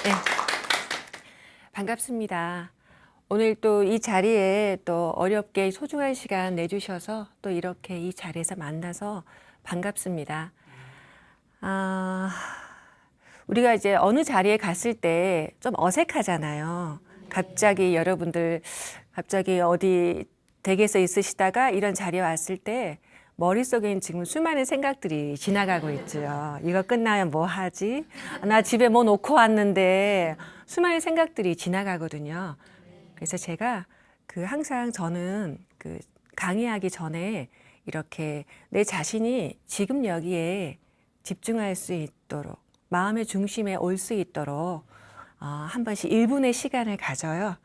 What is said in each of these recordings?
네, 반갑습니다. 오늘 또 이 자리에 또 어렵게 소중한 시간 내주셔서 또 이렇게 이 자리에서 만나서 반갑습니다. 아, 우리가 이제 어느 자리에 갔을 때 좀 어색하잖아요. 갑자기 여러분들 갑자기 어디 댁에서 있으시다가 이런 자리에 왔을 때 머릿속엔 지금 수많은 생각들이 지나가고 있죠. 이거 끝나면 뭐 하지? 나 집에 뭐 놓고 왔는데 수많은 생각들이 지나가거든요. 그래서 제가 항상 저는 강의하기 전에 이렇게 내 자신이 지금 여기에 집중할 수 있도록 마음의 중심에 올 수 있도록 한 번씩 1분의 시간을 가져요.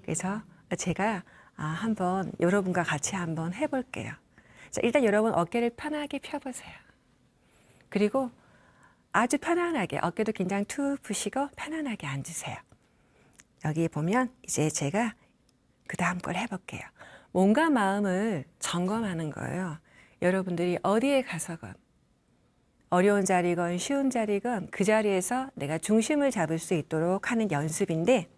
그래서 제가 한번 여러분과 같이 한번 해볼게요. 자, 일단 여러분 어깨를 편하게 펴보세요. 그리고 아주 편안하게 어깨도 긴장 툭 푸시고 편안하게 앉으세요. 여기 보면 이제 제가 그 다음 걸 해볼게요. 몸과 마음을 점검하는 거예요. 여러분들이 어디에 가서건 어려운 자리건 쉬운 자리건 그 자리에서 내가 중심을 잡을 수 있도록 하는 연습인데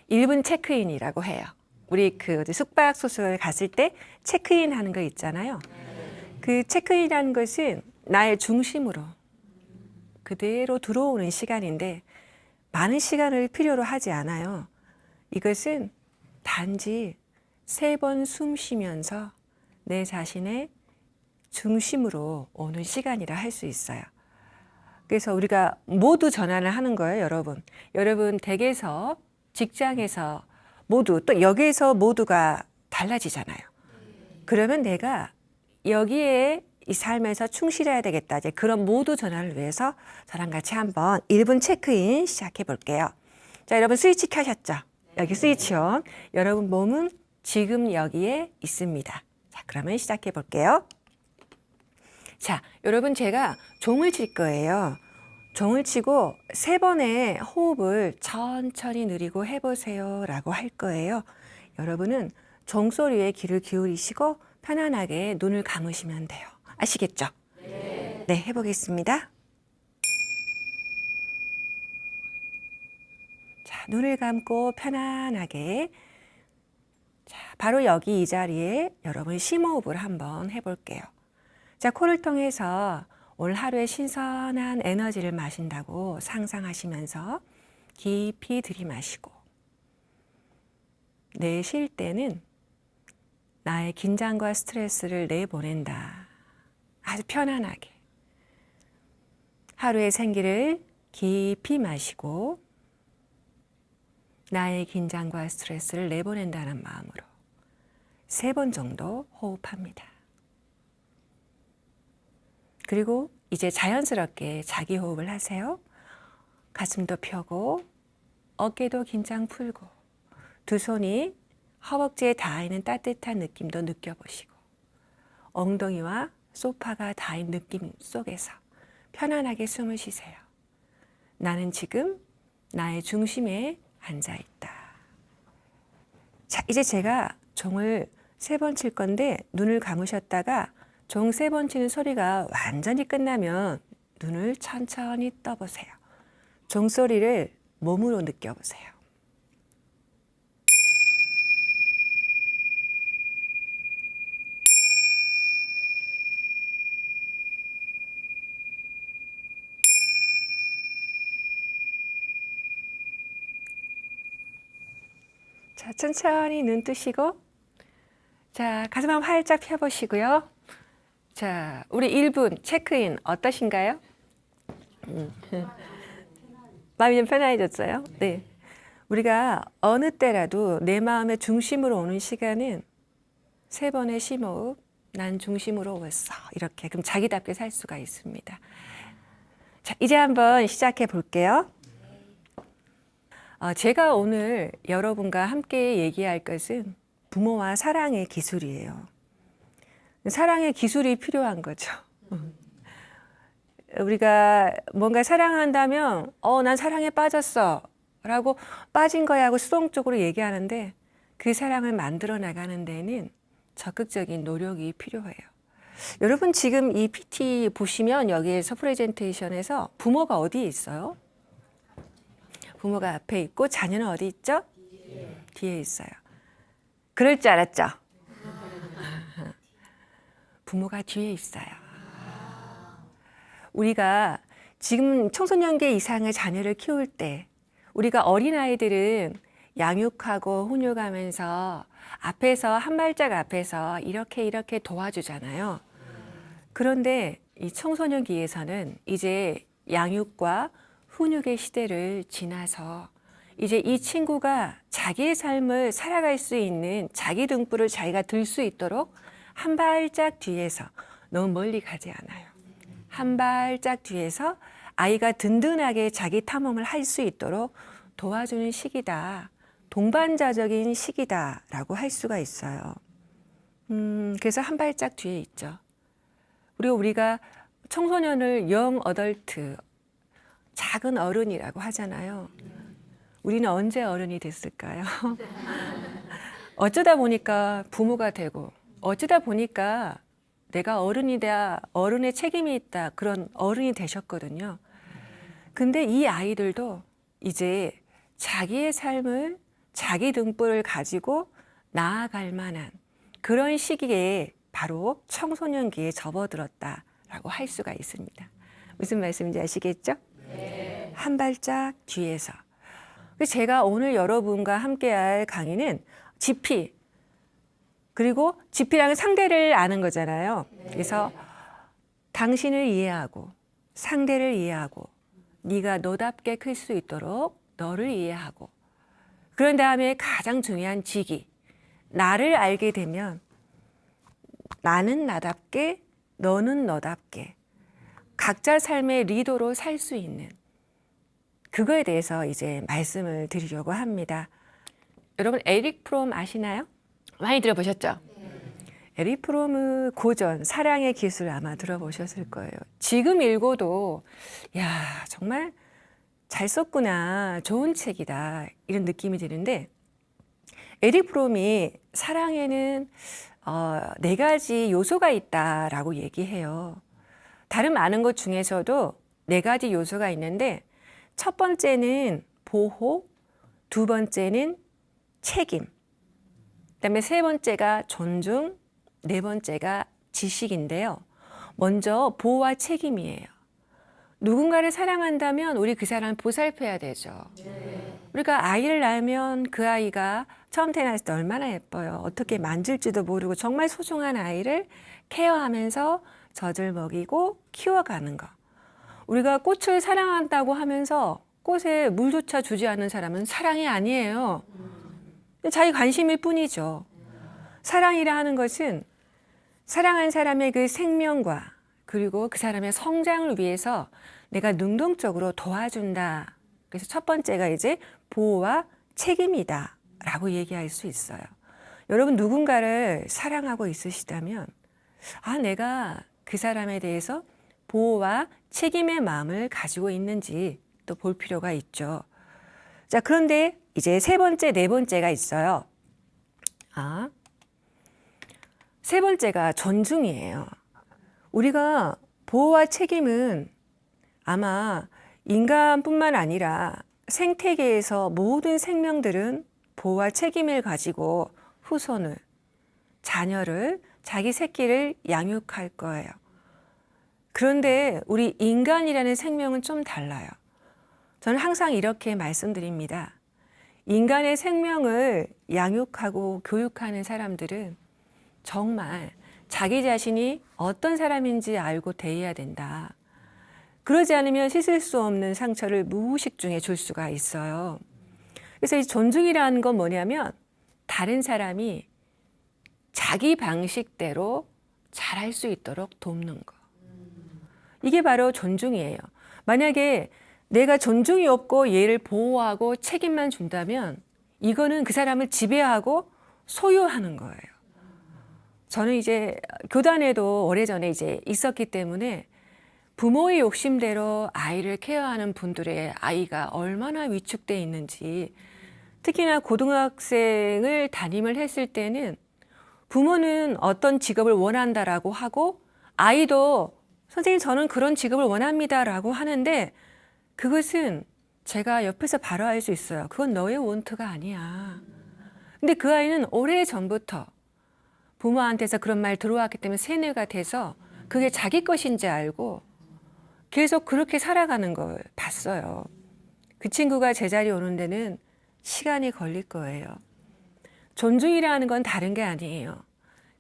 1분 체크인이라고 해요. 우리 숙박소설 갔을 때 체크인 하는 거 있잖아요. 그 체크인이라는 것은 나의 중심으로 그대로 들어오는 시간인데 많은 시간을 필요로 하지 않아요. 이것은 단지 3번 숨 쉬면서 내 자신의 중심으로 오는 시간이라 할 수 있어요. 그래서 우리가 모두 전환을 하는 거예요, 여러분. 여러분 댁에서, 직장에서 모두, 또 여기에서 모두가 달라지잖아요. 그러면 내가 여기에 이 삶에서 충실해야 되겠다. 이제 그런 모두 전환을 위해서 저랑 같이 한번 1분 체크인 시작해 볼게요. 자, 여러분 스위치 켜셨죠? 여기 스위치 온. 여러분 몸은 지금 여기에 있습니다. 자, 그러면 시작해 볼게요. 자, 여러분 제가 종을 칠 거예요. 종을 치고 3번의 호흡을 천천히 느리고 해보세요 라고 할 거예요. 여러분은 종소리에 귀를 기울이시고 편안하게 눈을 감으시면 돼요. 아시겠죠? 네. 네, 해보겠습니다. 자, 눈을 감고 편안하게. 자, 바로 여기 이 자리에 여러분 심호흡을 한번 해볼게요. 자, 코를 통해서 오늘 하루에 신선한 에너지를 마신다고 상상하시면서 깊이 들이마시고 내쉴 때는 나의 긴장과 스트레스를 내보낸다. 아주 편안하게. 하루의 생기를 깊이 마시고 나의 긴장과 스트레스를 내보낸다는 마음으로 3번 정도 호흡합니다. 그리고 이제 자연스럽게 자기 호흡을 하세요. 가슴도 펴고 어깨도 긴장 풀고 두 손이 허벅지에 닿아있는 따뜻한 느낌도 느껴보시고 엉덩이와 소파가 닿은 느낌 속에서 편안하게 숨을 쉬세요. 나는 지금 나의 중심에 앉아있다. 자, 이제 제가 종을 3번 칠 건데 눈을 감으셨다가 종 3번 치는 소리가 완전히 끝나면 눈을 천천히 떠보세요. 종소리를 몸으로 느껴보세요. 자, 천천히 눈 뜨시고 자, 가슴 한번 활짝 펴보시고요. 자, 우리 1분 체크인 어떠신가요? 마음이 좀 편안해졌어요? 네. 우리가 어느 때라도 내 마음의 중심으로 오는 시간은 3번의 심호흡, 난 중심으로 왔어. 이렇게. 그럼 자기답게 살 수가 있습니다. 자, 이제 한번 시작해 볼게요. 제가 오늘 여러분과 함께 얘기할 것은 부모와 사랑의 기술이에요. 사랑의 기술이 필요한 거죠. 우리가 뭔가 사랑한다면 난 사랑에 빠졌어 라고 빠진 거야 하고 수동적으로 얘기하는데 그 사랑을 만들어 나가는 데는 적극적인 노력이 필요해요. 여러분 지금 이 PT 보시면 여기에서 프레젠테이션에서 부모가 어디에 있어요? 부모가 앞에 있고 자녀는 어디 있죠? 뒤에 있어요. 그럴 줄 알았죠? 부모가 뒤에 있어요. 우리가 지금 청소년기 이상의 자녀를 키울 때 우리가 어린아이들은 양육하고 훈육하면서 앞에서 한 발짝 앞에서 이렇게 도와주잖아요. 그런데 이 청소년기에서는 이제 양육과 훈육의 시대를 지나서 이제 이 친구가 자기의 삶을 살아갈 수 있는 자기 등불을 자기가 들 수 있도록 한 발짝 뒤에서, 너무 멀리 가지 않아요. 한 발짝 뒤에서 아이가 든든하게 자기 탐험을 할 수 있도록 도와주는 시기다. 동반자적인 시기다라고 할 수가 있어요. 그래서 한 발짝 뒤에 있죠. 그리고 우리가 청소년을 영 어덜트, 작은 어른이라고 하잖아요. 우리는 언제 어른이 됐을까요? 어쩌다 보니까 부모가 되고, 어쩌다 보니까 내가 어른이다, 어른의 책임이 있다, 그런 어른이 되셨거든요. 근데 이 아이들도 이제 자기의 삶을, 자기 등불을 가지고 나아갈 만한 그런 시기에 바로 청소년기에 접어들었다라고 할 수가 있습니다. 무슨 말씀인지 아시겠죠? 네. 한 발짝 뒤에서. 제가 오늘 여러분과 함께할 강의는 지피, 그리고 지피랑은 상대를 아는 거잖아요. 그래서 당신을 이해하고 상대를 이해하고 네가 너답게 클 수 있도록 너를 이해하고, 그런 다음에 가장 중요한 지기, 나를 알게 되면 나는 나답게 너는 너답게 각자 삶의 리더로 살 수 있는, 그거에 대해서 이제 말씀을 드리려고 합니다. 여러분 에릭 프롬 아시나요? 많이 들어보셨죠? 에릭 프롬의 고전 사랑의 기술 아마 들어보셨을 거예요. 지금 읽어도 야 정말 잘 썼구나, 좋은 책이다, 이런 느낌이 드는데, 에릭 프롬이 사랑에는 4가지 요소가 있다라고 얘기해요. 다른 많은 것 중에서도 4가지 요소가 있는데, 첫 번째는 보호, 두 번째는 책임, 그다음에 세 번째가 존중, 네 번째가 지식인데요. 먼저 보호와 책임이에요. 누군가를 사랑한다면 우리 그 사람을 보살펴야 되죠. 우리가 아이를 낳으면 그 아이가 처음 태어났을 때 얼마나 예뻐요. 어떻게 만질지도 모르고 정말 소중한 아이를 케어하면서 젖을 먹이고 키워가는 거. 우리가 꽃을 사랑한다고 하면서 꽃에 물조차 주지 않는 사람은 사랑이 아니에요. 자기 관심일 뿐이죠. 사랑이라 하는 것은 사랑한 사람의 그 생명과 그리고 그 사람의 성장을 위해서 내가 능동적으로 도와준다. 그래서 첫 번째가 이제 보호와 책임이다 라고 얘기할 수 있어요. 여러분 누군가를 사랑하고 있으시다면 내가 그 사람에 대해서 보호와 책임의 마음을 가지고 있는지 또 볼 필요가 있죠. 자, 그런데 이제 세 번째, 네 번째가 있어요. 세 번째가 존중이에요. 우리가 보호와 책임은 아마 인간뿐만 아니라 생태계에서 모든 생명들은 보호와 책임을 가지고 후손을, 자녀를, 자기 새끼를 양육할 거예요. 그런데 우리 인간이라는 생명은 좀 달라요. 저는 항상 이렇게 말씀드립니다. 인간의 생명을 양육하고 교육하는 사람들은 정말 자기 자신이 어떤 사람인지 알고 대해야 된다. 그러지 않으면 씻을 수 없는 상처를 무의식 중에 줄 수가 있어요. 그래서 이 존중이라는 건 뭐냐면 다른 사람이 자기 방식대로 잘할 수 있도록 돕는 거. 이게 바로 존중이에요. 만약에 내가 존중이 없고 얘를 보호하고 책임만 준다면 이거는 그 사람을 지배하고 소유하는 거예요. 저는 이제 교단에도 오래전에 이제 있었기 때문에 부모의 욕심대로 아이를 케어하는 분들의 아이가 얼마나 위축돼 있는지, 특히나 고등학생을 담임을 했을 때는 부모는 어떤 직업을 원한다라고 하고 아이도 선생님 저는 그런 직업을 원합니다라고 하는데 그것은 제가 옆에서 바로 알 수 있어요. 그건 너의 원투가 아니야. 근데 그 아이는 오래전부터 부모한테서 그런 말 들어왔기 때문에 세뇌가 돼서 그게 자기 것인지 알고 계속 그렇게 살아가는 걸 봤어요. 그 친구가 제자리에 오는 데는 시간이 걸릴 거예요. 존중이라는 건 다른 게 아니에요.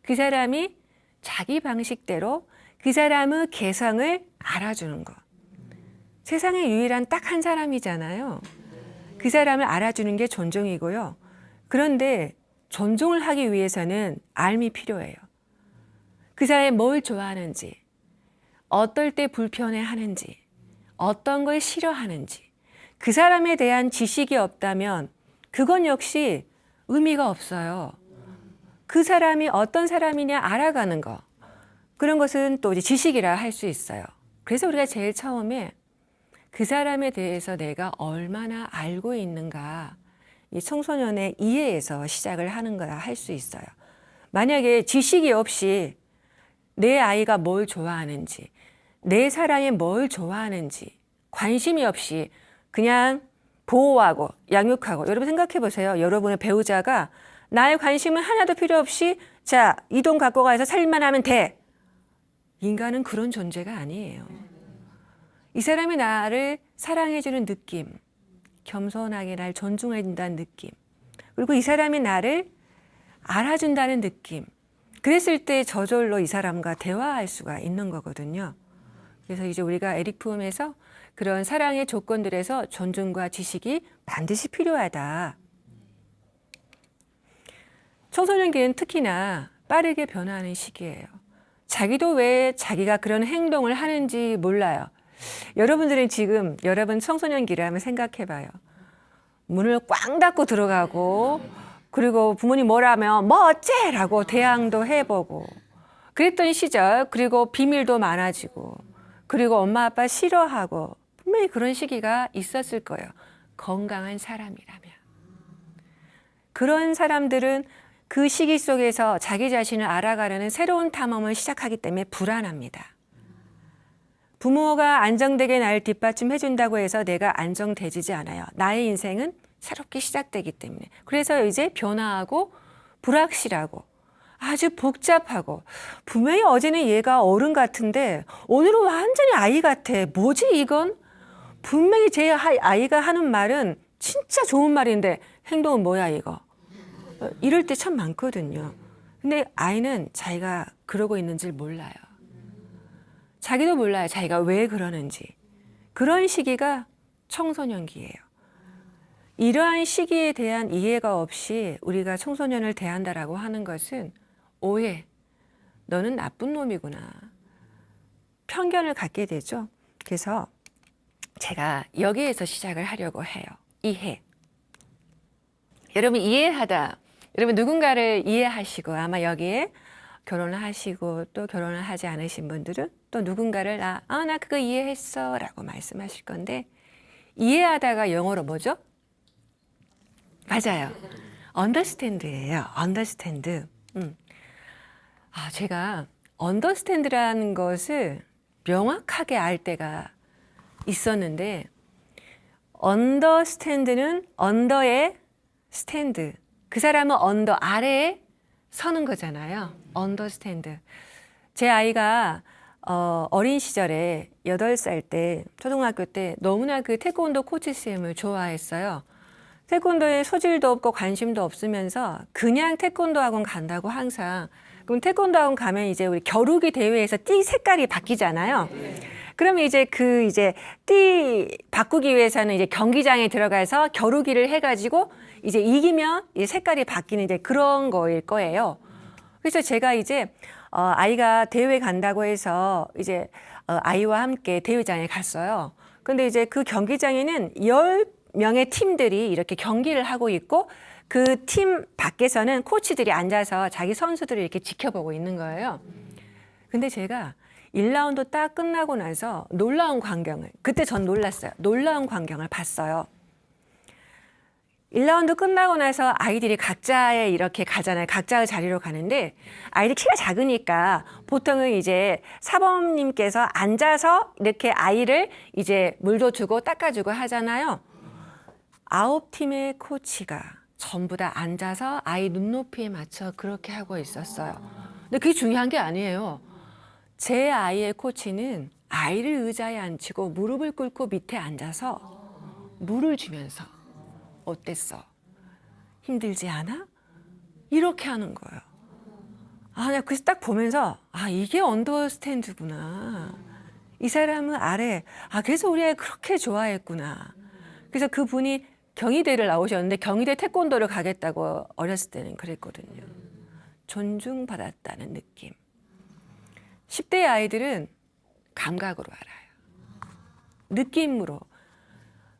그 사람이 자기 방식대로 그 사람의 개성을 알아주는 것. 세상에 유일한 딱 한 사람이잖아요. 그 사람을 알아주는 게 존중이고요. 그런데 존중을 하기 위해서는 알미 필요해요. 그 사람이 뭘 좋아하는지, 어떨 때 불편해하는지, 어떤 걸 싫어하는지, 그 사람에 대한 지식이 없다면 그건 역시 의미가 없어요. 그 사람이 어떤 사람이냐 알아가는 거. 그런 것은 또 이제 지식이라 할 수 있어요. 그래서 우리가 제일 처음에 그 사람에 대해서 내가 얼마나 알고 있는가, 이 청소년의 이해에서 시작을 하는 거야 할 수 있어요. 만약에 지식이 없이 내 아이가 뭘 좋아하는지, 내 사랑이 뭘 좋아하는지 관심이 없이 그냥 보호하고 양육하고, 여러분 생각해 보세요. 여러분의 배우자가 나의 관심은 하나도 필요 없이 자, 이 돈 갖고 가서 살림만 하면 돼. 인간은 그런 존재가 아니에요. 이 사람이 나를 사랑해주는 느낌, 겸손하게 날 존중해준다는 느낌, 그리고 이 사람이 나를 알아준다는 느낌. 그랬을 때 저절로 이 사람과 대화할 수가 있는 거거든요. 그래서 이제 우리가 에릭 프롬에서 그런 사랑의 조건들에서 존중과 지식이 반드시 필요하다. 청소년기는 특히나 빠르게 변화하는 시기예요. 자기도 왜 자기가 그런 행동을 하는지 몰라요. 여러분들은 지금 여러분 청소년기를 한번 생각해 봐요. 문을 꽝 닫고 들어가고, 그리고 부모님 뭐라면 뭐 어째라고 대항도 해보고 그랬던 시절, 그리고 비밀도 많아지고, 그리고 엄마 아빠 싫어하고, 분명히 그런 시기가 있었을 거예요. 건강한 사람이라면. 그런 사람들은 그 시기 속에서 자기 자신을 알아가려는 새로운 탐험을 시작하기 때문에 불안합니다. 부모가 안정되게 나를 뒷받침해 준다고 해서 내가 안정되지 않아요. 나의 인생은 새롭게 시작되기 때문에. 그래서 이제 변화하고 불확실하고 아주 복잡하고, 분명히 어제는 얘가 어른 같은데 오늘은 완전히 아이 같아. 뭐지 이건? 분명히 제 아이가 하는 말은 진짜 좋은 말인데 행동은 뭐야 이거? 이럴 때 참 많거든요. 근데 아이는 자기가 그러고 있는지를 몰라요. 자기도 몰라요. 자기가 왜 그러는지. 그런 시기가 청소년기예요. 이러한 시기에 대한 이해가 없이 우리가 청소년을 대한다라고 하는 것은 오해, 너는 나쁜 놈이구나, 편견을 갖게 되죠. 그래서 제가 여기에서 시작을 하려고 해요. 이해. 여러분 이해하다. 여러분 누군가를 이해하시고, 아마 여기에 결혼을 하시고 또 결혼을 하지 않으신 분들은 또 누군가를 나 그거 이해했어 라고 말씀하실 건데, 이해하다가 영어로 뭐죠? 맞아요. understand예요. understand. 제가 understand라는 것을 명확하게 알 때가 있었는데, understand는 under의 stand. 그 사람은 under, 아래에 서는 거잖아요. understand. 제 아이가 어린 시절에 8살 때, 초등학교 때 너무나 그 태권도 코치 쌤을 좋아했어요. 태권도에 소질도 없고 관심도 없으면서 그냥 태권도 학원 간다고 항상. 그럼 태권도 학원 가면 이제 우리 겨루기 대회에서 띠 색깔이 바뀌잖아요. 그러면 이제 띠 바꾸기 위해서는 이제 경기장에 들어가서 겨루기를 해가지고 이제 이기면 이제 색깔이 바뀌는 이제 그런 거일 거예요. 그래서 제가 이제 아이가 대회 간다고 해서 이제 아이와 함께 대회장에 갔어요. 근데 이제 그 경기장에는 10명의 팀들이 이렇게 경기를 하고 있고, 그 팀 밖에서는 코치들이 앉아서 자기 선수들을 이렇게 지켜보고 있는 거예요. 근데 제가 1라운드 딱 끝나고 나서 놀라운 광경을, 그때 전 놀랐어요. 놀라운 광경을 봤어요. 1라운드 끝나고 나서 아이들이 각자의 이렇게 가잖아요. 각자의 자리로 가는데, 아이들 키가 작으니까 보통은 이제 사범님께서 앉아서 이렇게 아이를 이제 물도 주고 닦아주고 하잖아요. 9팀의 코치가 전부 다 앉아서 아이 눈높이에 맞춰 그렇게 하고 있었어요. 근데 그게 중요한 게 아니에요. 제 아이의 코치는 아이를 의자에 앉히고 무릎을 꿇고 밑에 앉아서 물을 주면서 어땠어? 힘들지 않아? 이렇게 하는 거예요. 아, 내가 그래서 딱 보면서 이게 언더스탠드구나. 이 사람은 아래. 그래서 우리 아이 그렇게 좋아했구나. 그래서 그분이 경희대를 나오셨는데 경희대 태권도를 가겠다고 어렸을 때는 그랬거든요. 존중받았다는 느낌. 10대 아이들은 감각으로 알아요. 느낌으로.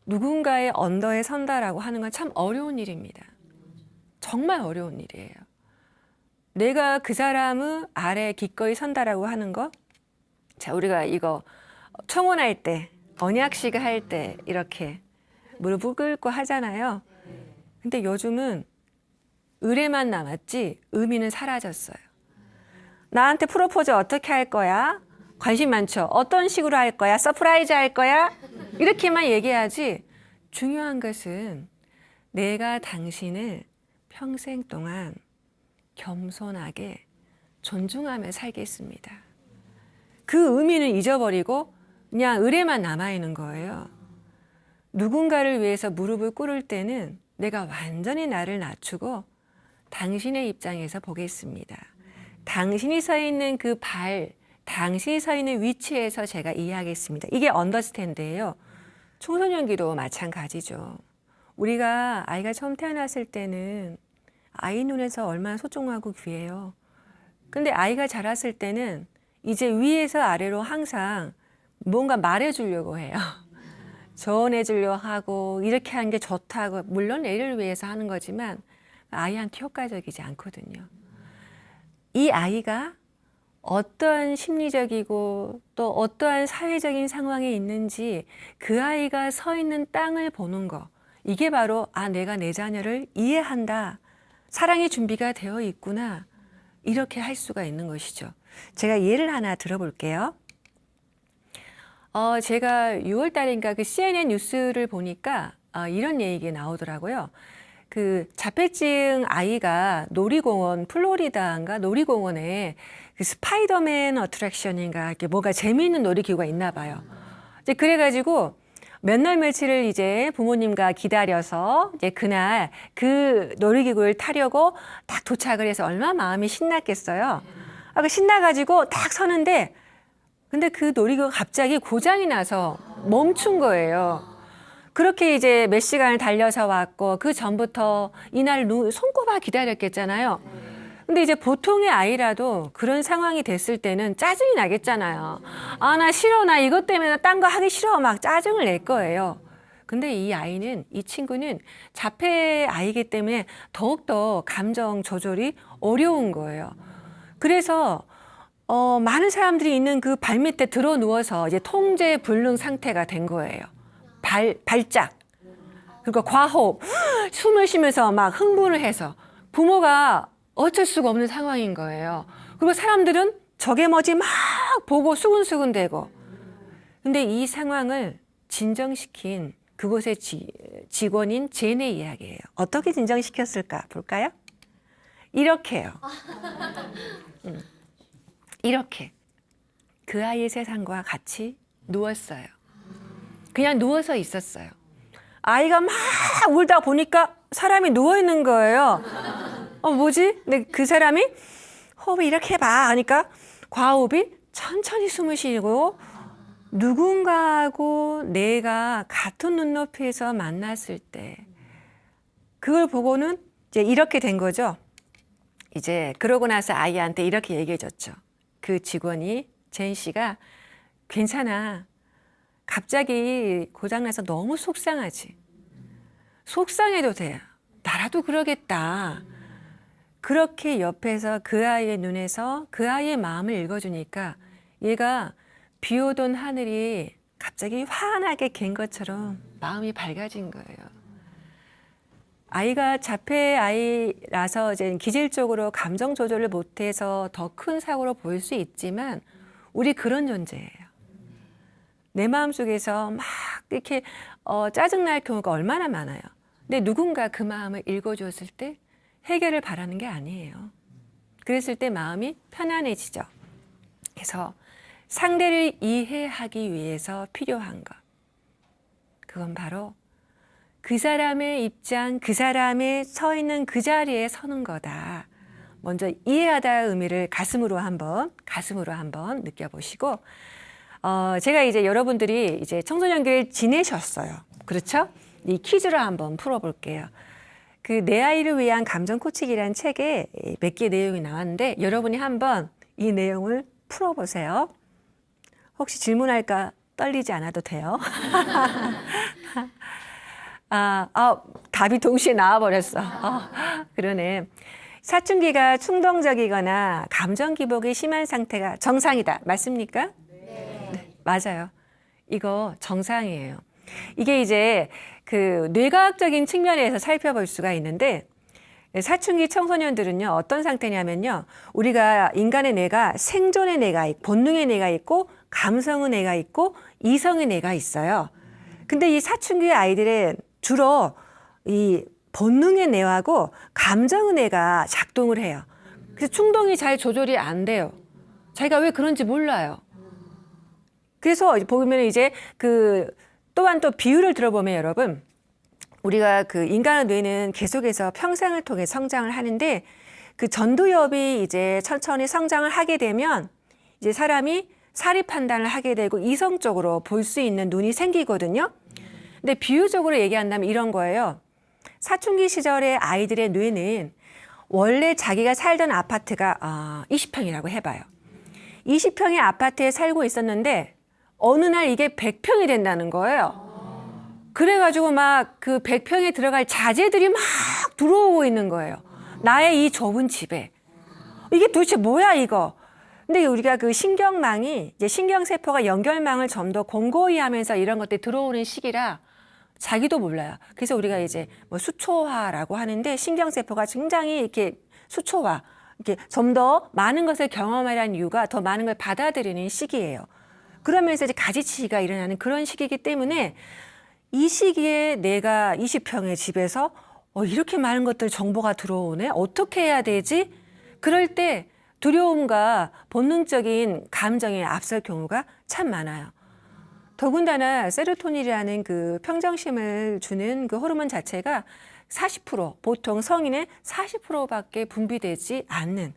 누군가의 언더에 선다라고 하는 건 참 어려운 일입니다. 정말 어려운 일이에요. 내가 그 사람의 아래에 기꺼이 선다라고 하는 거. 자, 우리가 이거 청혼할 때, 언약식 할 때 이렇게 무릎을 꿇고 하잖아요. 근데 요즘은 의례만 남았지 의미는 사라졌어요. 나한테 프로포즈 어떻게 할 거야? 관심 많죠? 어떤 식으로 할 거야? 서프라이즈 할 거야? 이렇게만 얘기하지. 중요한 것은 내가 당신을 평생 동안 겸손하게 존중하며 살겠습니다. 그 의미는 잊어버리고 그냥 의례만 남아있는 거예요. 누군가를 위해서 무릎을 꿇을 때는 내가 완전히 나를 낮추고 당신의 입장에서 보겠습니다. 당신이 서 있는 그 당신이 서 있는 위치에서 제가 이해하겠습니다. 이게 언더스탠드예요. 청소년기도 마찬가지죠. 우리가 아이가 처음 태어났을 때는 아이 눈에서 얼마나 소중하고 귀해요. 근데 아이가 자랐을 때는 이제 위에서 아래로 항상 뭔가 말해주려고 해요. 조언해주려고 하고 이렇게 하는 게 좋다고. 물론 애를 위해서 하는 거지만 아이한테 효과적이지 않거든요. 이 아이가 어떠한 심리적이고 또 어떠한 사회적인 상황에 있는지 그 아이가 서 있는 땅을 보는 거. 이게 바로 내가 내 자녀를 이해한다. 사랑의 준비가 되어 있구나. 이렇게 할 수가 있는 것이죠. 제가 예를 하나 들어볼게요. 제가 6월 달인가 그 CNN 뉴스를 보니까 이런 얘기가 나오더라고요. 그 자폐증 아이가 놀이공원, 플로리다인가 놀이공원에 그 스파이더맨 어트랙션인가 이렇게 뭐가 재미있는 놀이기구가 있나 봐요. 이제 그래가지고 몇 날 며칠을 이제 부모님과 기다려서 이제 그날 그 놀이기구를 타려고 딱 도착을 해서 얼마나 마음이 신났겠어요. 그 신나가지고 딱 서는데 근데 그 놀이기구가 갑자기 고장이 나서 멈춘 거예요. 그렇게 이제 몇 시간을 달려서 왔고 그 전부터 이날 손꼽아 기다렸겠잖아요. 근데 이제 보통의 아이라도 그런 상황이 됐을 때는 짜증이 나겠잖아요. 나 싫어. 나 이것 때문에 딴 거 하기 싫어. 막 짜증을 낼 거예요. 근데 이 친구는 자폐 아이기 때문에 더욱더 감정 조절이 어려운 거예요. 그래서 많은 사람들이 있는 그 발밑에 들어 누워서 이제 통제 불능 상태가 된 거예요. 발작. 그리고 과호흡. 숨을 쉬면서 막 흥분을 해서 부모가 어쩔 수가 없는 상황인 거예요. 그리고 사람들은 저게 뭐지 막 보고 수근수근대고. 근데 이 상황을 진정시킨 그곳의 직원인 제네 이야기예요. 어떻게 진정시켰을까 볼까요? 이렇게요. 이렇게 그 아이의 세상과 같이 누웠어요. 그냥 누워서 있었어요. 아이가 막 울다 보니까 사람이 누워있는 거예요. 뭐지? 근데 그 사람이 호흡을 이렇게 해봐 하니까 과호흡이 천천히 숨을 쉬고 누군가하고 내가 같은 눈높이에서 만났을 때 그걸 보고는 이제 이렇게 된 거죠. 이제 그러고 나서 아이한테 이렇게 얘기해 줬죠. 그 직원이 제인 씨가 괜찮아. 갑자기 고장나서 너무 속상하지. 속상해도 돼. 나라도 그러겠다. 그렇게 옆에서 그 아이의 눈에서 그 아이의 마음을 읽어주니까 얘가 비 오던 하늘이 갑자기 환하게 갠 것처럼 마음이 밝아진 거예요. 아이가 자폐 아이라서 이제 기질적으로 감정 조절을 못해서 더 큰 사고로 보일 수 있지만 우리 그런 존재예요. 내 마음속에서 막 이렇게 짜증날 경우가 얼마나 많아요. 근데 누군가 그 마음을 읽어주었을 때 해결을 바라는 게 아니에요. 그랬을 때 마음이 편안해지죠. 그래서 상대를 이해하기 위해서 필요한 것. 그건 바로 그 사람의 입장, 그 사람의 서 있는 그 자리에 서는 거다. 먼저 이해하다의 의미를 가슴으로 한번 느껴보시고, 제가 이제 여러분들이 이제 청소년기를 지내셨어요. 그렇죠? 이 퀴즈를 한번 풀어볼게요. 그 내 아이를 위한 감정 코치기라는 책에 몇 개 내용이 나왔는데 여러분이 한번 이 내용을 풀어보세요. 혹시 질문할까 떨리지 않아도 돼요. 답이 동시에 나와버렸어. 그러네. 사춘기가 충동적이거나 감정 기복이 심한 상태가 정상이다. 맞습니까? 네, 맞아요. 이거 정상이에요. 이게 이제 그 뇌과학적인 측면에서 살펴볼 수가 있는데 사춘기 청소년들은요 어떤 상태냐면요 우리가 인간의 뇌가 생존의 뇌가 있고 본능의 뇌가 있고 감성의 뇌가 있고 이성의 뇌가 있어요. 근데 이 사춘기 아이들은 주로 이 본능의 뇌하고 감정의 뇌가 작동을 해요. 그래서 충동이 잘 조절이 안 돼요. 자기가 왜 그런지 몰라요. 그래서 보면 이제 또한 또 비유를 들어보면 여러분 우리가 그 인간의 뇌는 계속해서 평생을 통해 성장을 하는데 그 전두엽이 이제 천천히 성장을 하게 되면 이제 사람이 사리 판단을 하게 되고 이성적으로 볼 수 있는 눈이 생기거든요. 근데 비유적으로 얘기한다면 이런 거예요. 사춘기 시절의 아이들의 뇌는 원래 자기가 살던 아파트가 20평이라고 해봐요. 20평의 아파트에 살고 있었는데 어느 날 이게 100평이 된다는 거예요. 그래가지고 막 그 100평에 들어갈 자재들이 막 들어오고 있는 거예요. 나의 이 좁은 집에. 이게 도대체 뭐야 이거. 근데 우리가 그 신경망이 이제 신경세포가 연결망을 좀 더 공고히 하면서 이런 것들이 들어오는 시기라 자기도 몰라요. 그래서 우리가 이제 뭐 수초화라고 하는데 신경세포가 굉장히 이렇게 수초화, 이렇게 좀 더 많은 것을 경험하라는 이유가 더 많은 걸 받아들이는 시기예요. 그러면서 이제 가지치기가 일어나는 그런 시기이기 때문에 이 시기에 내가 20평의 집에서 이렇게 많은 것들 정보가 들어오네? 어떻게 해야 되지? 그럴 때 두려움과 본능적인 감정에 앞설 경우가 참 많아요. 더군다나 세로토닌이라는 그 평정심을 주는 그 호르몬 자체가 40%, 보통 성인의 40%밖에 분비되지 않는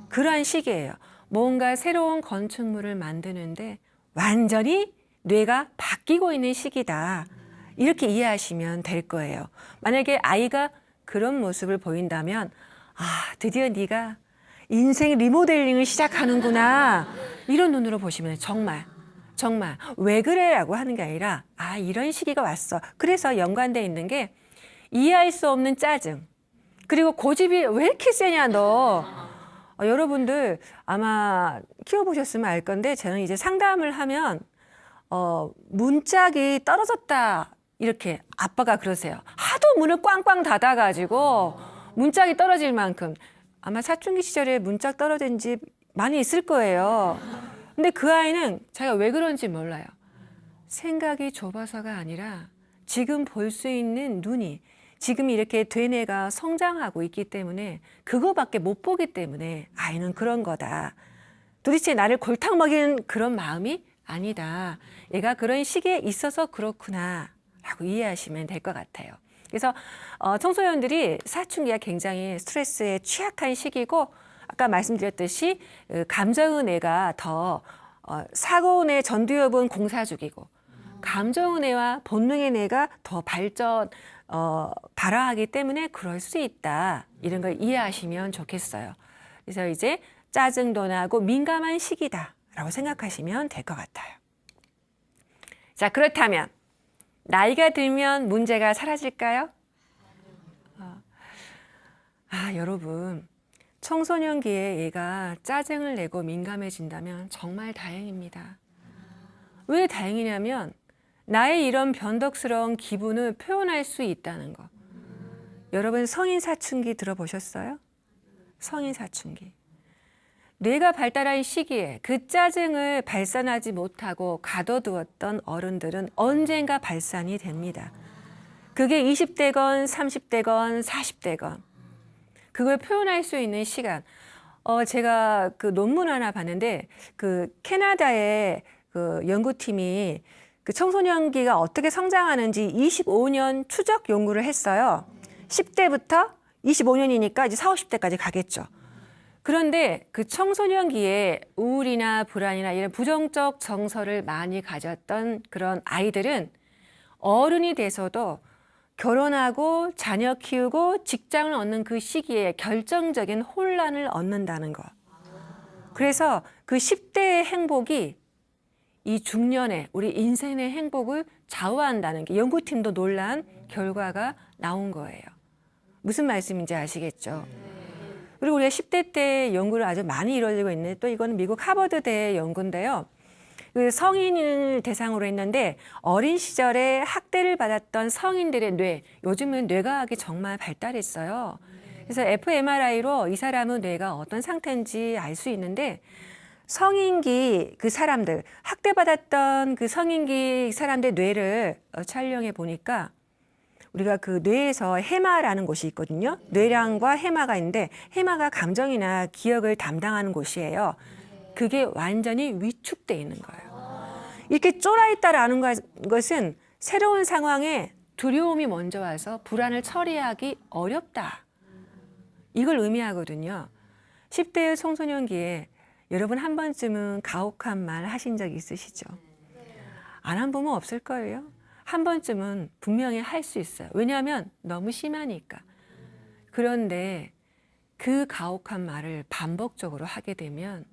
그러한 시기예요. 뭔가 새로운 건축물을 만드는데 완전히 뇌가 바뀌고 있는 시기다. 이렇게 이해하시면 될 거예요. 만약에 아이가 그런 모습을 보인다면 드디어 네가 인생 리모델링을 시작하는구나. 이런 눈으로 보시면 정말 왜 그래? 라고 하는 게 아니라 이런 시기가 왔어. 그래서 연관되어 있는 게 이해할 수 없는 짜증. 그리고 고집이 왜 이렇게 세냐 너. 여러분들 아마 키워보셨으면 알 건데 저는 이제 상담을 하면 문짝이 떨어졌다. 이렇게 아빠가 그러세요. 하도 문을 꽝꽝 닫아가지고 문짝이 떨어질 만큼 아마 사춘기 시절에 문짝 떨어진 집 많이 있을 거예요. 근데 그 아이는 자기가 왜 그런지 몰라요. 생각이 좁아서가 아니라 지금 볼 수 있는 눈이 지금 이렇게 되뇌가 성장하고 있기 때문에 그거밖에 못 보기 때문에 아이는 그런 거다. 도대체 나를 골탕 먹이는 그런 마음이 아니다. 얘가 그런 시기에 있어서 그렇구나 라고 이해하시면 될 것 같아요. 그래서 청소년들이 사춘기가 굉장히 스트레스에 취약한 시기고 아까 말씀드렸듯이 감정의 뇌가 더 사고의 전두엽은 공사죽이고 감정의 뇌와 본능의 뇌가 더 발화하기 때문에 그럴 수 있다. 이런 걸 이해하시면 좋겠어요. 그래서 이제 짜증도 나고 민감한 시기다라고 생각하시면 될 것 같아요. 자, 그렇다면 나이가 들면 문제가 사라질까요? 여러분 청소년기에 얘가 짜증을 내고 민감해진다면 정말 다행입니다. 왜 다행이냐면 나의 이런 변덕스러운 기분을 표현할 수 있다는 거. 여러분 성인 사춘기 들어보셨어요? 성인 사춘기. 뇌가 발달한 시기에 그 짜증을 발산하지 못하고 가둬두었던 어른들은 언젠가 발산이 됩니다. 그게 20대건 30대건 40대건 그걸 표현할 수 있는 시간. 제가 그 논문 하나 봤는데 그 캐나다의 그 연구팀이 그 청소년기가 어떻게 성장하는지 25년 추적 연구를 했어요. 10대부터 25년이니까 이제 40, 50대까지 가겠죠. 그런데 그 청소년기에 우울이나 불안이나 이런 부정적 정서를 많이 가졌던 그런 아이들은 어른이 돼서도 결혼하고 자녀 키우고 직장을 얻는 그 시기에 결정적인 혼란을 얻는다는 거. 그래서 그 10대의 행복이 이 중년의 우리 인생의 행복을 좌우한다는 게 연구팀도 놀란 결과가 나온 거예요. 무슨 말씀인지 아시겠죠? 그리고 우리가 10대 때 연구를 아주 많이 이루어지고 있는데 또 이거는 미국 하버드대의 연구인데요. 그 성인을 대상으로 했는데 어린 시절에 학대를 받았던 성인들의 뇌, 요즘은 뇌과학이 정말 발달했어요. 그래서 fMRI로 이 사람의 뇌가 어떤 상태인지 알 수 있는데 성인기 그 사람들, 학대받았던 그 성인기 사람들 뇌를 촬영해 보니까 우리가 그 뇌에서 해마라는 곳이 있거든요. 뇌량과 해마가 있는데 해마가 감정이나 기억을 담당하는 곳이에요. 그게 완전히 위축돼 있는 거예요. 이렇게 쫄아있다라는 것은 새로운 상황에 두려움이 먼저 와서 불안을 처리하기 어렵다. 이걸 의미하거든요. 10대의 청소년기에 여러분 한 번쯤은 가혹한 말 하신 적 있으시죠? 안 한 분은 없을 거예요. 한 번쯤은 분명히 할 수 있어요. 왜냐하면 너무 심하니까. 그런데 그 가혹한 말을 반복적으로 하게 되면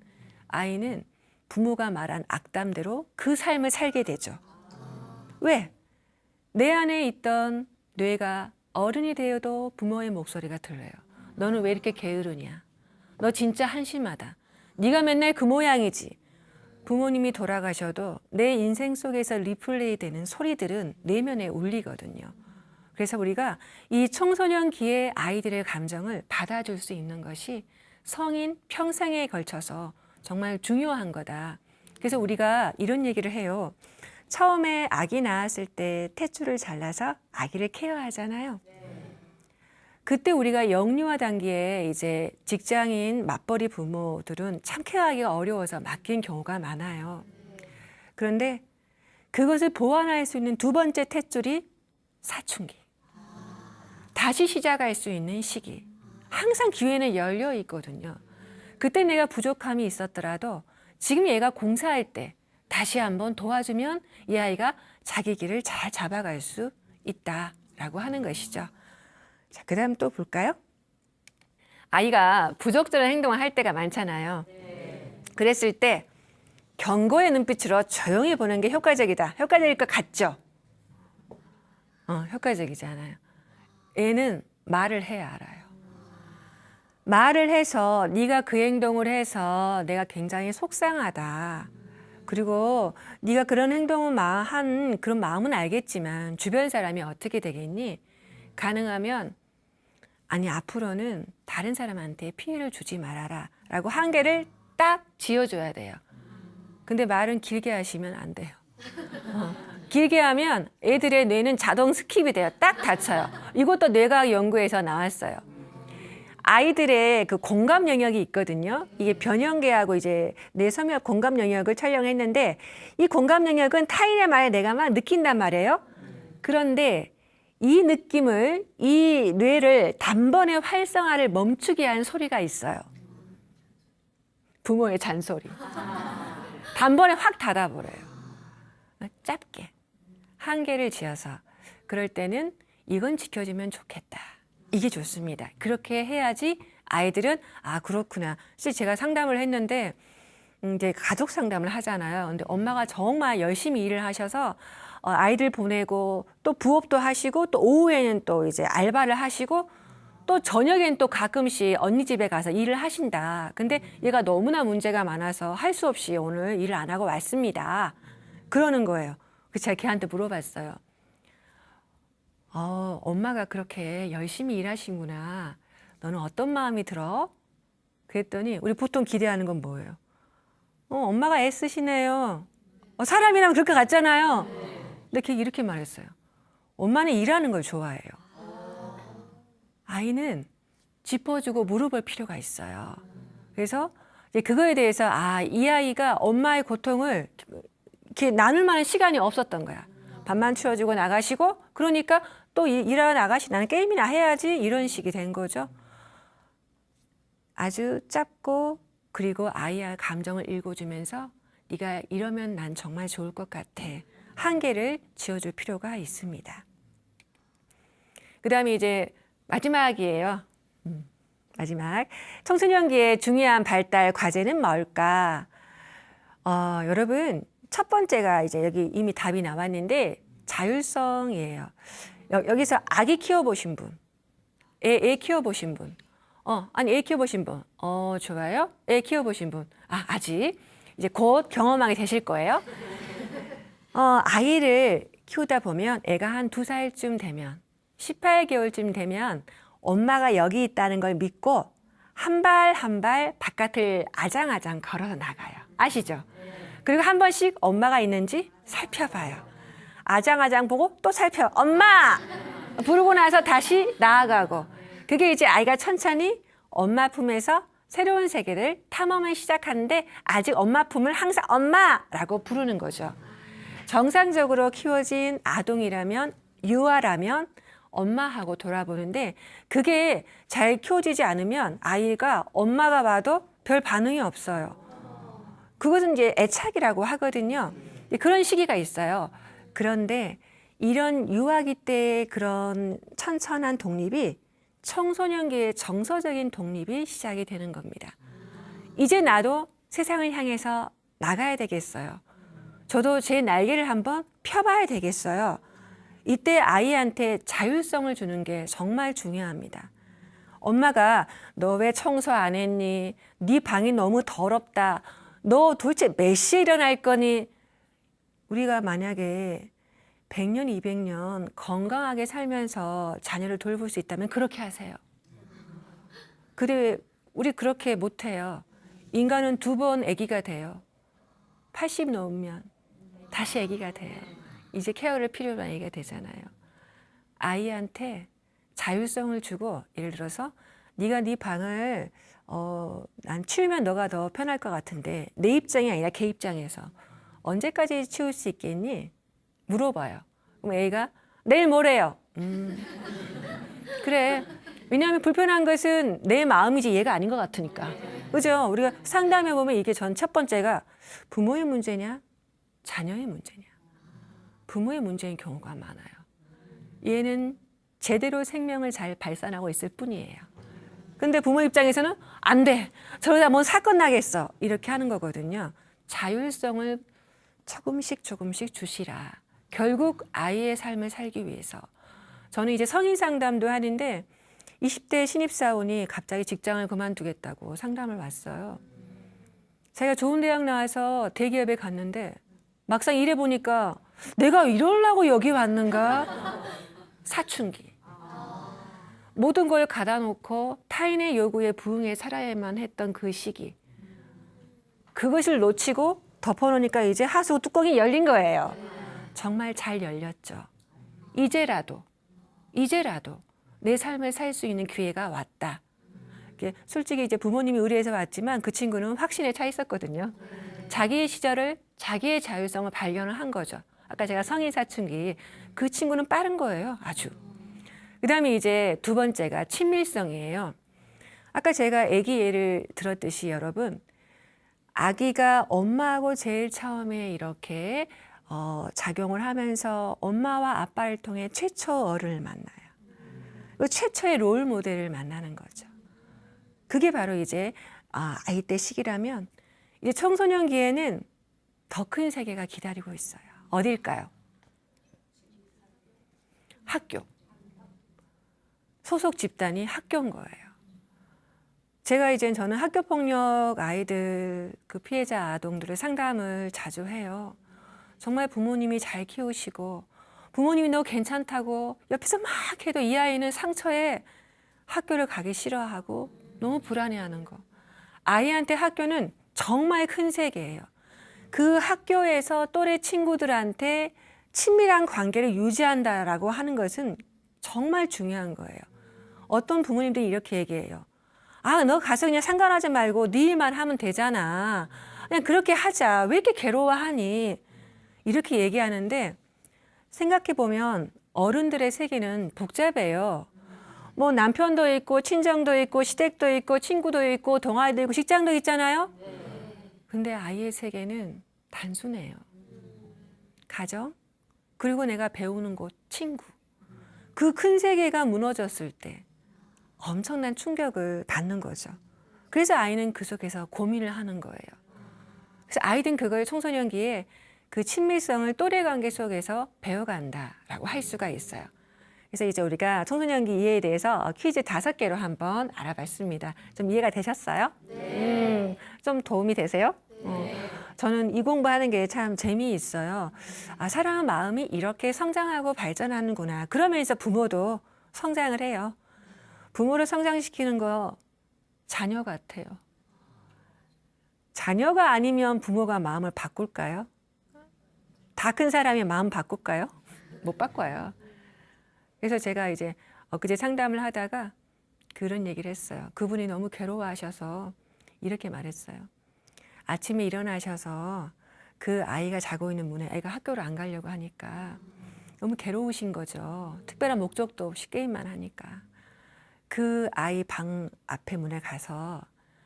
아이는 부모가 말한 악담대로 그 삶을 살게 되죠. 왜? 내 안에 있던 뇌가 어른이 되어도 부모의 목소리가 들려요. 너는 왜 이렇게 게으르냐? 너 진짜 한심하다. 네가 맨날 그 모양이지. 부모님이 돌아가셔도 내 인생 속에서 리플레이 되는 소리들은 내면에 울리거든요. 그래서 우리가 이 청소년기의 아이들의 감정을 받아줄 수 있는 것이 성인 평생에 걸쳐서 정말 중요한 거다. 그래서 우리가 이런 얘기를 해요. 처음에 아기 낳았을 때 탯줄을 잘라서 아기를 케어하잖아요. 그때 우리가 영유아 단계에 이제 직장인 맞벌이 부모들은 참 케어하기가 어려워서 맡긴 경우가 많아요. 그런데 그것을 보완할 수 있는 두 번째 탯줄이 사춘기. 다시 시작할 수 있는 시기. 항상 기회는 열려 있거든요. 그때 내가 부족함이 있었더라도 지금 얘가 공사할 때 다시 한번 도와주면 이 아이가 자기 길을 잘 잡아갈 수 있다라고 하는 것이죠. 자, 그 다음 또 볼까요? 아이가 부적절한 행동을 할 때가 많잖아요. 그랬을 때 경고의 눈빛으로 조용히 보는 게 효과적이다. 효과적일 것 같죠? 효과적이지 않아요. 애는 말을 해야 알아요. 말을 해서 네가 그 행동을 해서 내가 굉장히 속상하다. 그리고 네가 그런 행동을 한 그런 마음은 알겠지만 주변 사람이 어떻게 되겠니? 가능하면 아니 앞으로는 다른 사람한테 피해를 주지 말아라 라고 한계를 딱 지어줘야 돼요. 근데 말은 길게 하시면 안 돼요. 길게 하면 애들의 뇌는 자동 스킵이 돼요. 딱 닫혀요. 이것도 뇌과학 연구에서 나왔어요. 아이들의 그 공감 영역이 있거든요. 이게 변형계하고 이제 뇌섬유합 공감 영역을 촬영했는데 이 공감 영역은 타인의 말에 내가 막 느낀단 말이에요. 그런데 이 느낌을, 이 뇌를 단번에 활성화를 멈추게 한 소리가 있어요. 부모의 잔소리. 단번에 확 닫아버려요. 짧게. 한계를 지어서. 그럴 때는 이건 지켜주면 좋겠다. 이게 좋습니다. 그렇게 해야지 아이들은 아 그렇구나. 사실 제가 상담을 했는데 이제 가족 상담을 하잖아요. 근데 엄마가 정말 열심히 일을 하셔서 아이들 보내고 또 부업도 하시고 또 오후에는 또 이제 알바를 하시고 또 저녁엔 또 가끔씩 언니 집에 가서 일을 하신다. 근데 얘가 너무나 문제가 많아서 할 수 없이 오늘 일을 안 하고 왔습니다. 그러는 거예요. 그래서 제가 걔한테 물어봤어요. 엄마가 그렇게 열심히 일하시구나. 너는 어떤 마음이 들어? 그랬더니 우리 보통 기대하는 건 뭐예요? 엄마가 애쓰시네요. 사람이랑 그렇게 같잖아요. 근데 걔 이렇게 말했어요. 엄마는 일하는 걸 좋아해요. 아이는 짚어주고 물어볼 필요가 있어요. 그래서 이제 그거에 대해서 이 아이가 엄마의 고통을 이렇게 나눌 만한 시간이 없었던 거야. 밥만 치워주고 나가시고 그러니까 또 일하러 나가시 나는 게임이나 해야지 이런 식이 된 거죠. 아주 짧고 그리고 아이의 감정을 읽어주면서 네가 이러면 난 정말 좋을 것 같아. 한계를 지어줄 필요가 있습니다. 그 다음에 이제 마지막이에요. 마지막. 청소년기의 중요한 발달 과제는 뭘까? 여러분, 첫 번째가 이제 여기 이미 답이 나왔는데 자율성이에요. 여기서 아기 키워보신 분, 애 키워보신 분, 아니 애 키워보신 분, 좋아요. 애 키워보신 분, 아직 이제 곧 경험하게 되실 거예요. 아이를 키우다 보면 애가 한 2살쯤 되면 18개월쯤 되면 엄마가 여기 있다는 걸 믿고 한 발 한 발 바깥을 아장아장 걸어서 나가요. 아시죠? 그리고 한 번씩 엄마가 있는지 살펴봐요. 아장아장 보고 또 살펴. 엄마! 부르고 나서 다시 나아가고. 그게 이제 아이가 천천히 엄마 품에서 새로운 세계를 탐험을 시작하는데 아직 엄마 품을 항상 엄마라고 부르는 거죠. 정상적으로 키워진 아동이라면 유아라면 엄마하고 돌아보는데 그게 잘 키워지지 않으면 아이가 엄마가 봐도 별 반응이 없어요. 그것은 이제 애착이라고 하거든요. 그런 시기가 있어요. 그런데 이런 유아기 때의 그런 천천한 독립이 청소년기의 정서적인 독립이 시작이 되는 겁니다. 이제 나도 세상을 향해서 나가야 되겠어요. 저도 제 날개를 한번 펴봐야 되겠어요. 이때 아이한테 자율성을 주는 게 정말 중요합니다. 엄마가 너 왜 청소 안 했니? 네 방이 너무 더럽다. 너 도대체 몇 시에 일어날 거니? 우리가 만약에 100년, 200년 건강하게 살면서 자녀를 돌볼 수 있다면 그렇게 하세요. 근데 우리 그렇게 못해요. 인간은 2번 아기가 돼요. 80 넘으면 다시 아기가 돼요. 이제 케어를 필요로 한 아기가 되잖아요. 아이한테 자율성을 주고 예를 들어서 네가 네 방을 난 치우면 너가 더 편할 것 같은데 내 입장이 아니라 걔 입장에서 언제까지 치울 수 있겠니? 물어봐요. 그럼 애가 내일 모레요. 그래. 왜냐하면 불편한 것은 내 마음이지 얘가 아닌 것 같으니까. 그죠? 우리가 상담해 보면 이게 전 첫 번째가 부모의 문제냐? 자녀의 문제냐? 부모의 문제인 경우가 많아요. 얘는 제대로 생명을 잘 발산하고 있을 뿐이에요. 근데 부모 입장에서는 안 돼. 저러다 뭔 사건 나겠어. 이렇게 하는 거거든요. 자율성을 조금씩 주시라. 결국 아이의 삶을 살기 위해서. 저는 이제 성인 상담도 하는데 20대 신입사원이 갑자기 직장을 그만두겠다고 상담을 왔어요. 자기가 좋은 대학 나와서 대기업에 갔는데 막상 일해보니까 내가 이러려고 여기 왔는가? 사춘기. 모든 걸 가다 놓고 타인의 요구에 부응해 살아야만 했던 그 시기. 그것을 놓치고 덮어놓으니까 이제 하수 뚜껑이 열린 거예요. 정말 잘 열렸죠. 이제라도 내 삶을 살 수 있는 기회가 왔다. 솔직히 이제 부모님이 의뢰해서 왔지만 그 친구는 확신에 차 있었거든요. 자기의 시절을 자기의 자율성을 발견을 한 거죠. 아까 제가 성인 사춘기 그 친구는 빠른 거예요. 아주. 그다음에 이제 두 번째가 친밀성이에요. 아까 제가 아기 예를 들었듯이 여러분 아기가 엄마하고 제일 처음에 이렇게 작용을 하면서 엄마와 아빠를 통해 최초어를 만나요. 그 최초의 롤 모델을 만나는 거죠. 그게 바로 이제 아이 때 시기라면 이제 청소년기에는 더 큰 세계가 기다리고 있어요. 어딜까요? 학교. 소속 집단이 학교인 거예요. 제가 이제 저는 학교폭력 아이들 그 피해자 아동들을 상담을 자주 해요. 정말 부모님이 잘 키우시고 부모님이 너 괜찮다고 옆에서 막 해도 이 아이는 상처에 학교를 가기 싫어하고 너무 불안해하는 거. 아이한테 학교는 정말 큰 세계예요. 그 학교에서 또래 친구들한테 친밀한 관계를 유지한다라고 하는 것은 정말 중요한 거예요. 어떤 부모님들이 이렇게 얘기해요. 아, 너 가서 그냥 상관하지 말고 네 일만 하면 되잖아. 그냥 그렇게 하자. 왜 이렇게 괴로워하니? 이렇게 얘기하는데 생각해 보면 어른들의 세계는 복잡해요. 뭐 남편도 있고 친정도 있고 시댁도 있고 친구도 있고 동아리도 있고 직장도 있잖아요. 근데 아이의 세계는 단순해요. 가정, 그리고 내가 배우는 곳, 친구. 그 큰 세계가 무너졌을 때 엄청난 충격을 받는 거죠. 그래서 아이는 그 속에서 고민을 하는 거예요. 그래서 아이들은 그걸 청소년기에 그 친밀성을 또래 관계 속에서 배워간다라고 할 수가 있어요. 그래서 이제 우리가 청소년기 이해에 대해서 퀴즈 5개로 한번 알아봤습니다. 좀 이해가 되셨어요? 네. 좀 도움이 되세요? 네. 저는 이 공부하는 게 참 재미있어요. 아, 사람의 마음이 이렇게 성장하고 발전하는구나. 그러면서 부모도 성장을 해요. 부모를 성장시키는 거 자녀 같아요. 자녀가 아니면 부모가 마음을 바꿀까요? 다 큰 사람이 마음 바꿀까요? 못 바꿔요. 그래서 제가 이제 엊그제 상담을 하다가 그런 얘기를 했어요. 그분이 너무 괴로워하셔서 이렇게 말했어요. 아침에 일어나셔서 그 아이가 자고 있는 문에 애가 학교를 안 가려고 하니까 너무 괴로우신 거죠. 특별한 목적도 없이 게임만 하니까. 그 아이 방 앞에 문에 가서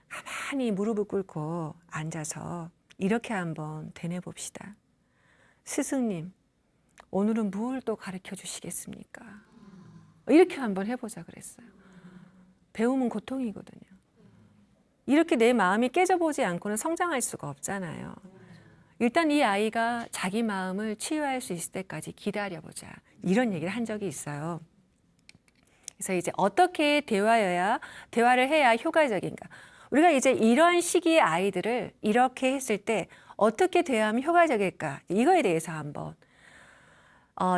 가만히 무릎을 꿇고 앉아서 이렇게 한번 되뇌봅시다. 스승님, 오늘은 뭘 또 가르쳐 주시겠습니까? 이렇게 한번 해보자 그랬어요. 배움은 고통이거든요. 이렇게 내 마음이 깨져보지 않고는 성장할 수가 없잖아요. 일단 이 아이가 자기 마음을 치유할 수 있을 때까지 기다려보자. 이런 얘기를 한 적이 있어요. 그래서 이제 어떻게 대화를 해야 효과적인가. 우리가 이제 이런 시기의 아이들을 이렇게 했을 때 어떻게 대화하면 효과적일까. 이거에 대해서 한번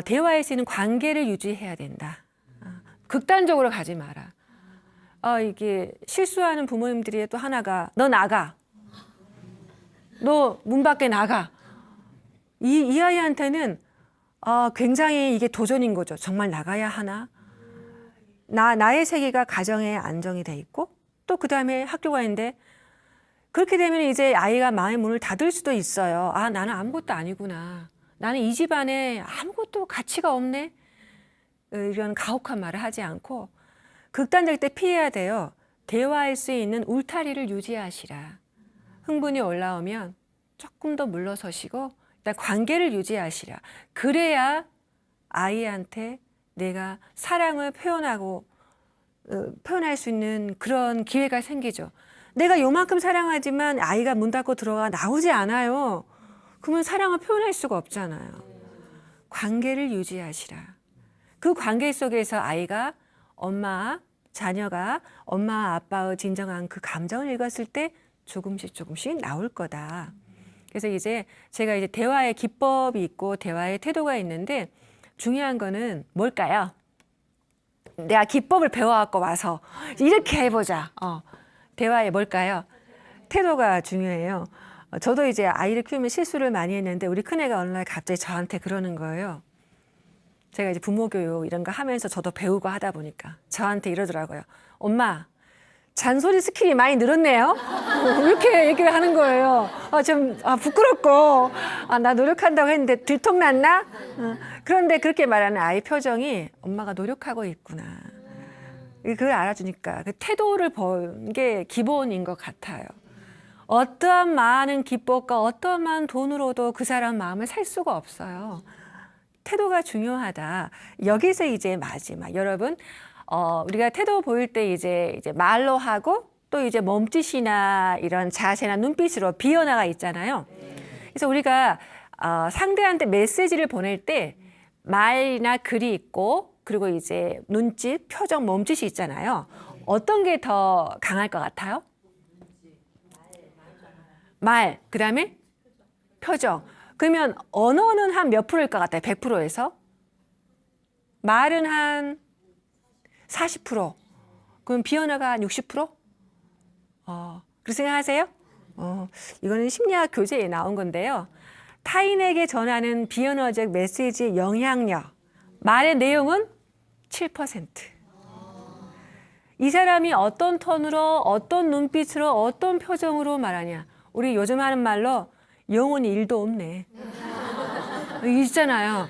대화할 수 있는 관계를 유지해야 된다. 극단적으로 가지 마라. 이게 실수하는 부모님들이 또 하나가 너 나가. 너 문 밖에 나가. 이 아이한테는 굉장히 이게 도전인 거죠. 정말 나가야 하나? 나의 세계가 가정에 안정이 돼 있고 또 그다음에 학교가 있는데 그렇게 되면 이제 아이가 마음의 문을 닫을 수도 있어요. 아, 나는 아무것도 아니구나. 나는 이 집안에 아무것도 가치가 없네. 이런 가혹한 말을 하지 않고 극단적일 때 피해야 돼요. 대화할 수 있는 울타리를 유지하시라. 흥분이 올라오면 조금 더 물러서시고 일단 관계를 유지하시라. 그래야 아이한테 내가 사랑을 표현할 수 있는 그런 기회가 생기죠. 내가 요만큼 사랑하지만 아이가 문 닫고 들어가 나오지 않아요. 그러면 사랑을 표현할 수가 없잖아요. 관계를 유지하시라. 그 관계 속에서 아이가 자녀가 엄마 아빠의 진정한 그 감정을 읽었을 때 조금씩 나올 거다. 그래서 이제 제가 이제 대화의 기법이 있고 대화의 태도가 있는데 중요한 거는 뭘까요? 내가 기법을 배워갖고 와서 이렇게 해보자. 대화에 뭘까요? 태도가 중요해요. 저도 이제 아이를 키우면 실수를 많이 했는데 우리 큰애가 어느 날 갑자기 저한테 그러는 거예요. 제가 이제 부모 교육 이런 거 하면서 저도 배우고 하다 보니까 저한테 이러더라고요. 엄마, 잔소리 스킬이 많이 늘었네요. 이렇게 얘기를 하는 거예요. 좀 부끄럽고 나 노력한다고 했는데 들통났나? 그런데 그렇게 말하는 아이 표정이 엄마가 노력하고 있구나. 그걸 알아주니까 그 태도를 보는 게 기본인 것 같아요. 어떠한 많은 기법과 어떠한 많은 돈으로도 그 사람 마음을 살 수가 없어요. 태도가 중요하다. 여기서 이제 마지막 여러분 우리가 태도 보일 때 이제 말로 하고 또 이제 몸짓이나 이런 자세나 눈빛으로 비언어가 있잖아요. 그래서 우리가 상대한테 메시지를 보낼 때 말이나 글이 있고 그리고 이제 눈짓, 표정, 몸짓이 있잖아요. 어떤 게 더 강할 것 같아요? 말, 그다음에 표정. 그러면 언어는 한 몇 프로일 것 같아요? 100%에서? 말은 한 40%. 그럼 비언어가 한 60%? 그렇게 생각하세요? 이거는 심리학 교재에 나온 건데요. 타인에게 전하는 비언어적 메시지의 영향력, 말의 내용은 7%. 이 사람이 어떤 톤으로, 어떤 눈빛으로, 어떤 표정으로 말하냐. 우리 요즘 하는 말로 영혼이 1도 없네. 있잖아요.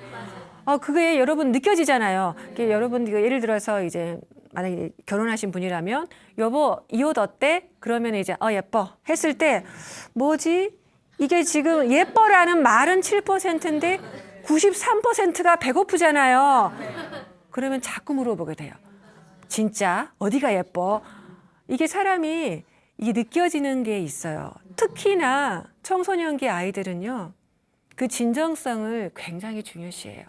그게 여러분 느껴지잖아요. 여러분 예를 들어서 이제 만약에 결혼하신 분이라면 여보 이 옷 어때? 그러면 이제 예뻐 했을 때 뭐지? 이게 지금 예뻐라는 말은 7%인데 93%가 배고프잖아요. 그러면 자꾸 물어보게 돼요. 진짜 어디가 예뻐? 이게 사람이 이게 느껴지는 게 있어요. 특히나 청소년기 아이들은요. 그 진정성을 굉장히 중요시해요.